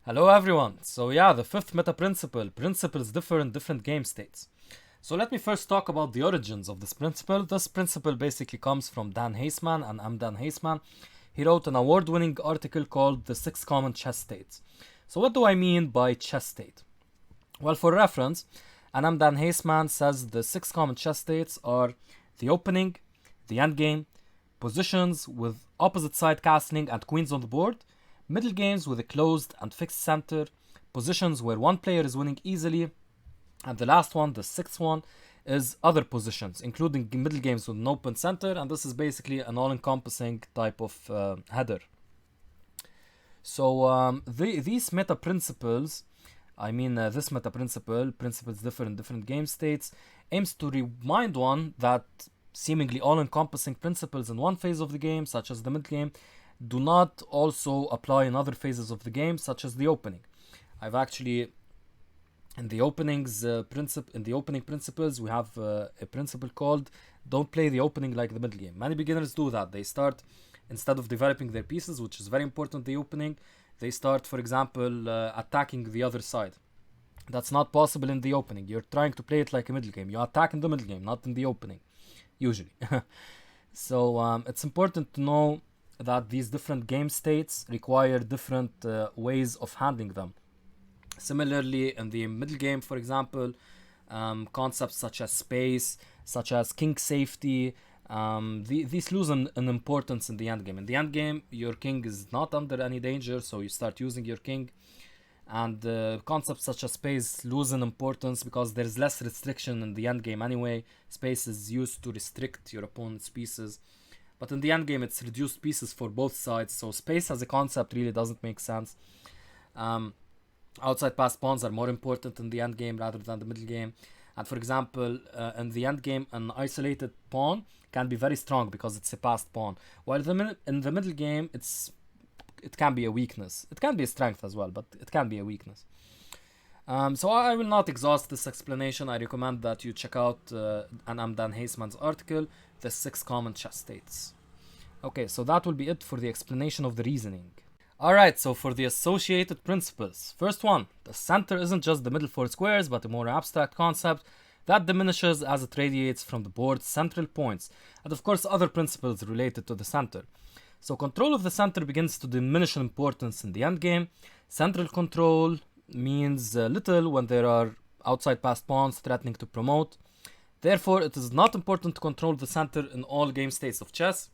Hello everyone. So yeah, the fifth meta principle. Principles differ in different game states. So let me first talk about the origins of this principle. This principle basically comes from Dan Heisman, and I'm Dan Heisman. He wrote an award-winning article called The Six Common Chess States. So what do I mean by chess state? Well, for reference, Anam Dan Heisman says the six common chess states are the opening, the endgame, positions with opposite side castling and queens on the board, middle games with a closed and fixed center, positions where one player is winning easily, and the last one, the sixth one, is other positions, including middle games with an open center, and this is basically an all-encompassing type of header. So these meta principles, this meta principles differ in different game states, aims to remind one that seemingly all-encompassing principles in one phase of the game, such as the mid game, do not also apply in other phases of the game, such as the opening. I've actually in the opening principles, we have a principle called "Don't play the opening like the middle game." Many beginners do that. They start, instead of developing their pieces, which is very important, the opening, they start, for example, attacking the other side. That's not possible in the opening. You're trying to play it like a middle game. You attack in the middle game, not in the opening, usually. So it's important to know that these different game states require different ways of handling them. Similarly, in the middle game, for example, concepts such as space, such as king safety, these lose in importance in the end game. In the end game, your king is not under any danger, so you start using your king. And concepts such as space lose in importance because there's less restriction in the end game anyway. Space is used to restrict your opponent's pieces. But in the end game, it's reduced pieces for both sides, so space as a concept really doesn't make sense. Outside passed pawns are more important in the end game rather than the middle game. And for example, in the end game, an isolated pawn can be very strong because it's a passed pawn. While in the middle game, it can be a weakness. It can be a strength as well, but it can be a weakness. So I will not exhaust this explanation. I recommend that you check out Anam Dan Heisman's article, The Six Common Chess States. Okay, so that will be it for the explanation of the reasoning. Alright, so for the associated principles. First one, the center isn't just the middle four squares, but a more abstract concept that diminishes as it radiates from the board's central points, and of course other principles related to the center. So control of the center begins to diminish in importance in the endgame. Central control means little when there are outside passed pawns threatening to promote. Therefore, it is not important to control the center in all game states of chess.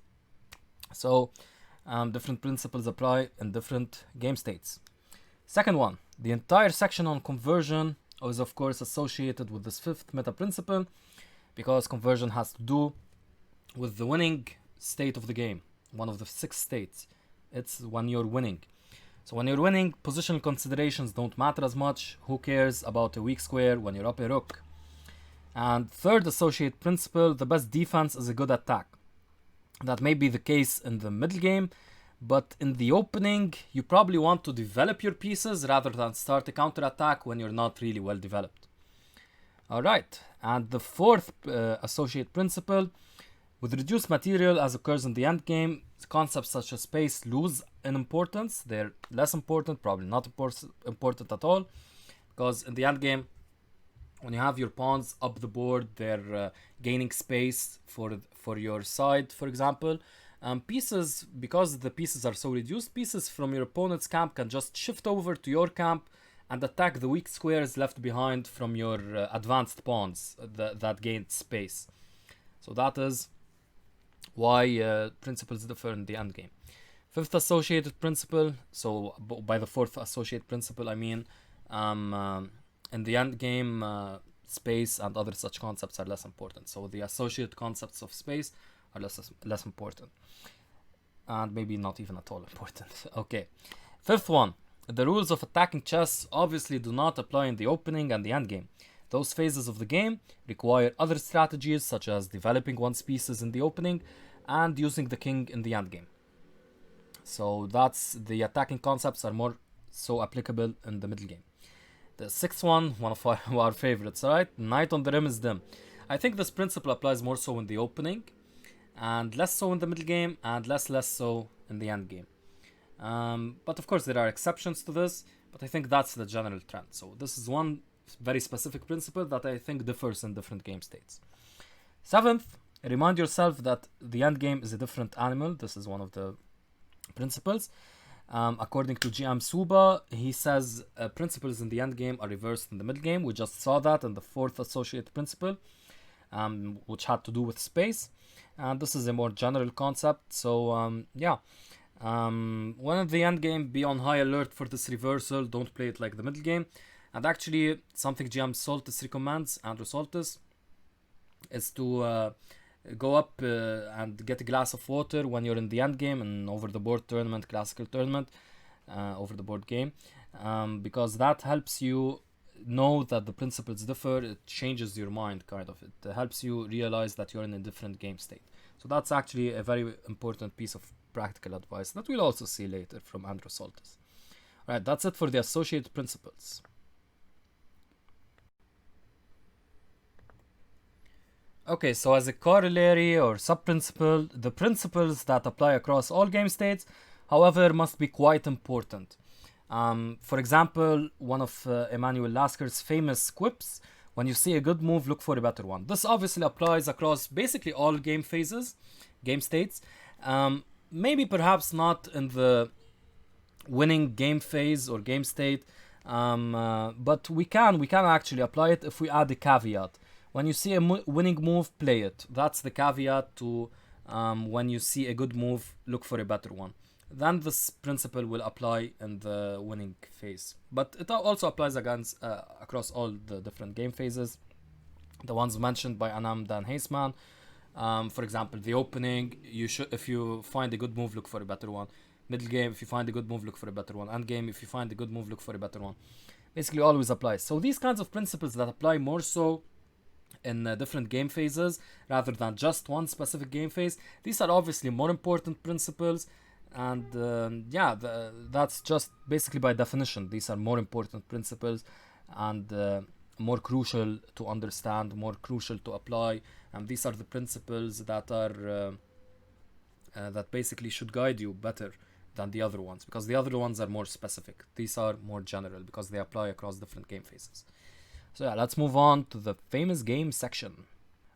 So different principles apply in different game states. Second one, the entire section on conversion is of course associated with this fifth meta principle because conversion has to do with the winning state of the game, one of the six states. It's when you're winning. So when you're winning, positional considerations don't matter as much. Who cares about a weak square when you're up a rook? And third associate principle, the best defense is a good attack. That may be the case in the middle game, but in the opening, you probably want to develop your pieces rather than start a counter attack when you're not really well developed. Alright, and the fourth associate principle, with reduced material as occurs in the end game, concepts such as space lose in importance. They're less important, probably not important at all, because in the end game, when you have your pawns up the board, they're gaining space for your side, for example. Pieces, because the pieces are so reduced, pieces from your opponent's camp can just shift over to your camp and attack the weak squares left behind from your advanced pawns that gained space. So that is why principles differ in the endgame. Fifth associated principle, so by the fourth associated principle, I mean in the end game, space and other such concepts are less important. So the associated concepts of space are less important. And maybe not even at all important. Okay. Fifth one. The rules of attacking chess obviously do not apply in the opening and the end game. Those phases of the game require other strategies such as developing one's pieces in the opening and using the king in the end game. So that's the attacking concepts are more so applicable in the middle game. The sixth one of our favorites, right? Knight on the rim is dim. I think this principle applies more so in the opening and less so in the middle game and less so in the end game. But of course there are exceptions to this. but I think that's the general trend. So this is one very specific principle that I think differs in different game states. Seventh, remind yourself that the endgame is a different animal. This is one of the principles. According to GM Suba, he says principles in the endgame are reversed in the middle game. We just saw that in the fourth associated principle, which had to do with space. And this is a more general concept. So, yeah. When in the end game, be on high alert for this reversal. Don't play it like the middle game. And actually, something GM Soltis recommends, Andrew Soltis, is to go up and get a glass of water when you're in the end game and over the board tournament, classical tournament, over the board game, because that helps you know that the principles differ. It changes your mind, kind of. It helps you realize that you're in a different game state. So that's actually a very important piece of practical advice that we'll also see later from Andrew Soltis. Alright, that's it for the associated principles. Okay, so as a corollary or sub-principle, the principles that apply across all game states, however, must be quite important. For example, one of Emmanuel Lasker's famous quips, when you see a good move, look for a better one. This obviously applies across basically all game phases, game states. Maybe perhaps not in the winning game phase or game state, but we can actually apply it if we add a caveat. When you see a winning move, play it. That's the caveat to when you see a good move, look for a better one. Then this principle will apply in the winning phase. But it also applies against across all the different game phases. The ones mentioned by Anam Dan Heisman. For example, the opening, if you find a good move, look for a better one. Middle game, if you find a good move, look for a better one. End game, if you find a good move, look for a better one. Basically always applies. So these kinds of principles that apply more so in different game phases rather than just one specific game phase, these are obviously more important principles, and that's just basically by definition. These are more important principles and more crucial to understand, more crucial to apply, and these are the principles that are that basically should guide you better than the other ones, because the other ones are more specific. These are more general because they apply across different game phases. So yeah, let's move on to the famous game section.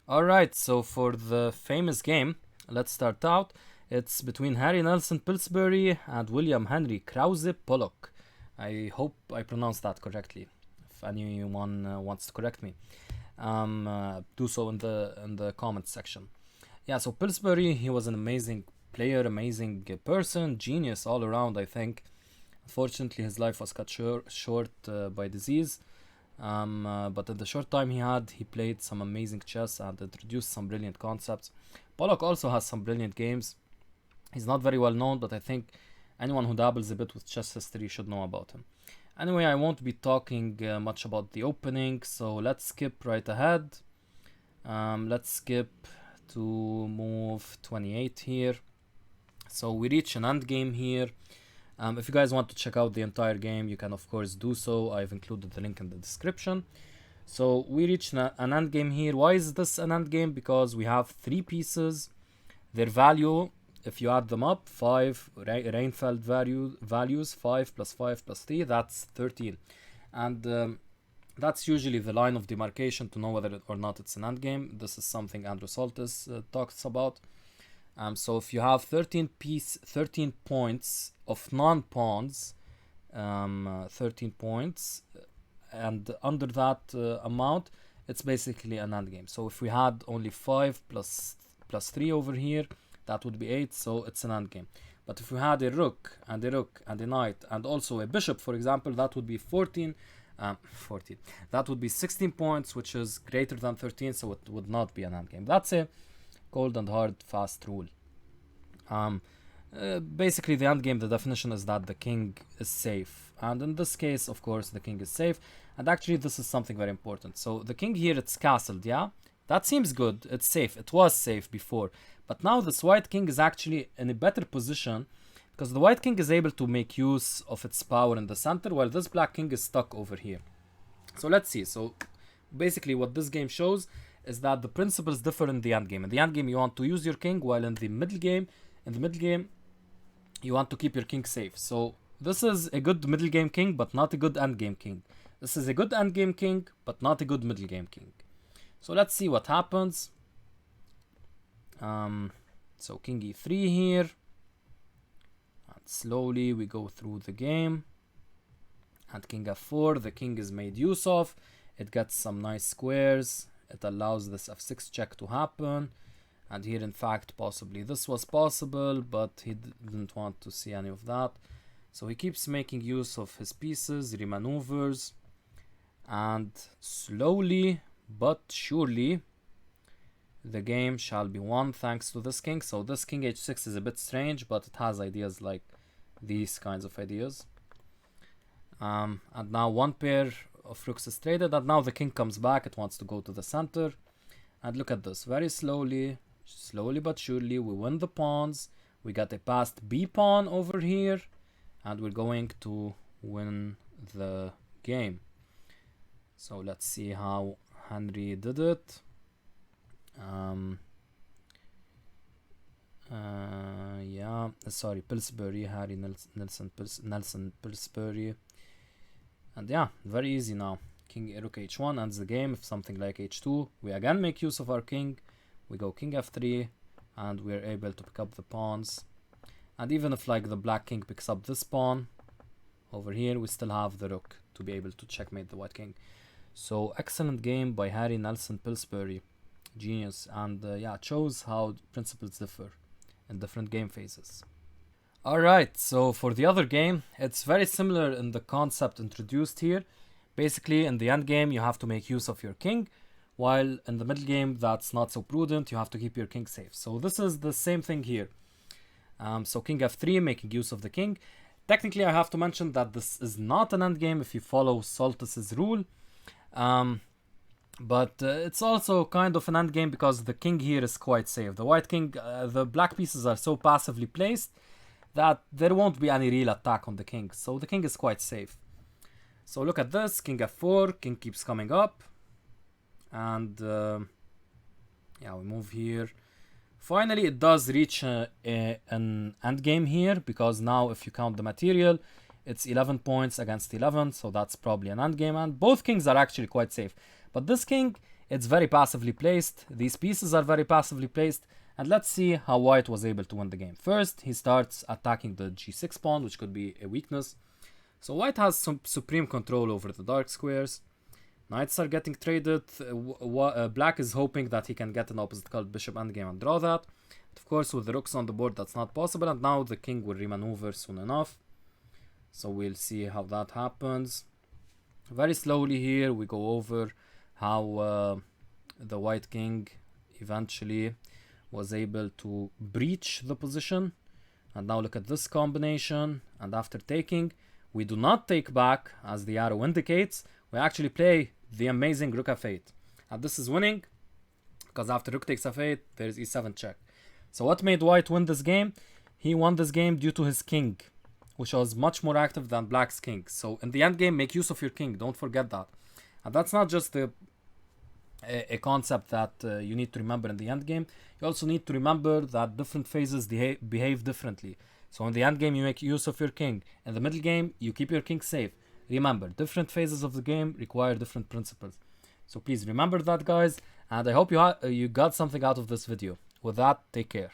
Alright, so for the famous game, let's start out. It's between Harry Nelson Pillsbury and William Henry Krause Pollock. I hope I pronounced that correctly. If anyone wants to correct me, do so in the comments section. Yeah, so Pillsbury, he was an amazing player, amazing person, genius all around, I think. Unfortunately, his life was cut short by disease. But in the short time he played some amazing chess and introduced some brilliant concepts. Pollock also has some brilliant games. He's not very well known, but I think anyone who dabbles a bit with chess history should know about him. Anyway, I won't be talking much about the opening, so let's skip right ahead. Let's skip to move 28 here. So we reach an endgame here. If you guys want to check out the entire game, you can of course do so. I've included the link in the description. So we reach an endgame here. Why is this an endgame? Because we have three pieces. Their value, if you add them up, 5 Reinfeld values, 5 plus 5 plus 3, that's 13. And that's usually the line of demarcation to know whether or not it's an endgame. This is something Andrew Soltis talks about. So if you have 13 points of non-pawns, 13 points, and under that amount, it's basically an endgame. So if we had only 5 plus 3 over here, that would be 8, so it's an endgame. But if we had a rook and a knight and also a bishop, for example, that would be 14. That would be 16 points, which is greater than 13, so it would not be an endgame. That's a cold and hard fast rule. Basically the endgame, the definition is that the king is safe, and in this case of course the king is safe. And actually this is something very important. So the king here, it's castled, yeah, that seems good, it's safe, it was safe before, but now this white king is actually in a better position because the white king is able to make use of its power in the center while this black king is stuck over here. So let's see. So basically what this game shows is that the principles differ in the endgame. In the endgame you want to use your king, while in the middle game you want to keep your king safe. So This is a good middle game king, but not a good end game king. This is a good end game king, but not a good middle game king. So let's see what happens. So king e3 here. And slowly we go through the game. And king f4, the king is made use of. It gets some nice squares. It allows this f6 check to happen. And here, in fact, possibly this was possible, but he didn't want to see any of that. So he keeps making use of his pieces, remaneuvers, and slowly but surely the game shall be won thanks to this king. So this king h6 is a bit strange, but it has ideas like these kinds of ideas. And now one pair of rooks is traded, and now the king comes back. It wants to go to the center. And look at this, very slowly but surely we win the pawns. We got a passed b pawn over here, and we're going to win the game. So let's see how Henry did it. Yeah, sorry, Pillsbury, Harry Nelson Pillsbury. And yeah, very easy now. King rook h1 ends the game. If something like h2, we again make use of our king. We go king f3, and we're able to pick up the pawns. And even if like the black king picks up this pawn over here, we still have the rook to be able to checkmate the white king. So excellent game by Harry Nelson Pillsbury. Genius. And yeah, it shows how principles differ in different game phases. Alright, so for the other game, it's very similar in the concept introduced here. Basically, in the end game, you have to make use of your king, while in the middle game, that's not so prudent. You have to keep your king safe. So this is the same thing here. So king f3, making use of the king. Technically, I have to mention that this is not an endgame if you follow Soltis's rule. But it's also kind of an endgame because the king here is quite safe. The white king, the black pieces are so passively placed that there won't be any real attack on the king. So the king is quite safe. So look at this, king f4, king keeps coming up. And yeah, we move here. Finally, it does reach an endgame here, because now if you count the material, it's 11 points against 11, so that's probably an endgame, and both kings are actually quite safe. But this king, it's very passively placed, these pieces are very passively placed, and let's see how white was able to win the game. First, he starts attacking the g6 pawn, which could be a weakness. So white has some supreme control over the dark squares. Knights are getting traded. Black is hoping that he can get an opposite colored bishop endgame and draw that. But of course, with the rooks on the board, that's not possible. And now the king will remaneuver soon enough. So we'll see how that happens. Very slowly here, we go over how the white king eventually was able to breach the position. And now look at this combination. And after taking, we do not take back, as the arrow indicates. We actually play the amazing rook f8. And this is winning, because after rook takes f8, there's e7 check. So what made white win this game? He won this game due to his king, which was much more active than black's king. So in the end game, make use of your king. Don't forget that. And that's not just a concept that you need to remember in the end game. You also need to remember that different phases behave differently. So in the end game, you make use of your king. In the middle game, you keep your king safe. Remember, different phases of the game require different principles. So please remember that, guys. And I hope you got something out of this video. With that, take care.